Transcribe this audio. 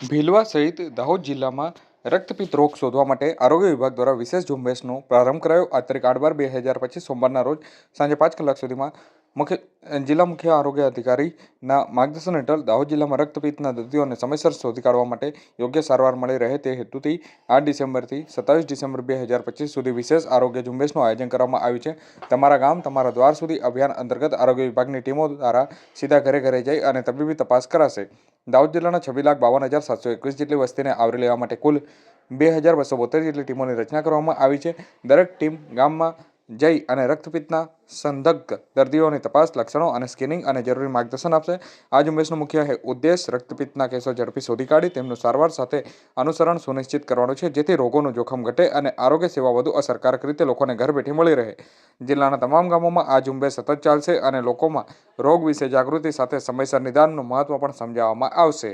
ભીલવા સહિત દાહોદ જિલ્લામાં રક્તપિત્ત રોગ શોધવા માટે આરોગ્ય વિભાગ દ્વારા વિશેષ ઝુંબેશનો પ્રારંભ કરાયો। આ તારીખ 8/12/2025 સોમવારના રોજ સાંજે 5 કલાક સુધીમાં જિલ્લા મુખ્ય આરોગ્ય અધિકારીના માર્ગદર્શન હેઠળ દાહોદ જિલ્લામાં રક્તપિત્તના દર્દીઓને સમયસર શોધી કાઢવા માટે યોગ્ય સારવાર મળી રહે તે હેતુથી 8 ડિસેમ્બરથી 27 ડિસેમ્બર 2025 સુધી વિશેષ આરોગ્ય ઝુંબેશનું આયોજન કરવામાં આવ્યું છે। તમારા ગામ તમારા દ્વાર સુધી અભિયાન અંતર્ગત આરોગ્ય વિભાગની ટીમો દ્વારા સીધા ઘરે ઘરે જઈ અને તબીબી તપાસ કરાશે। દાહોદ જિલ્લાના 26,52,721 જેટલી વસ્તીને આવરી લેવા માટે કુલ 2,272 જેટલી ટીમોની રચના કરવામાં આવી છે। દરેક ટીમ ગામમાં જઈ અને રક્તપિત્તના સંદિગ્ધ દર્દીઓની તપાસ, લક્ષણો અને સ્કેનિંગ અને જરૂરી માર્ગદર્શન આપશે। આ ઝુંબેશનો મુખ્ય ઉદ્દેશ રક્તપિત્તના કેસો ઝડપી શોધી કાઢી તેમનું સારવાર સાથે અનુસરણ સુનિશ્ચિત કરવાનું છે, જેથી રોગોનું જોખમ ઘટે અને આરોગ્ય સેવા વધુ અસરકારક રીતે લોકોને ઘર બેઠી મળી રહે। જિલ્લાના તમામ ગામોમાં આ ઝુંબેશ સતત ચાલશે અને લોકોમાં રોગ વિશે જાગૃતિ સાથે સમયસર નિદાનનું મહત્વ પણ સમજાવવામાં આવશે।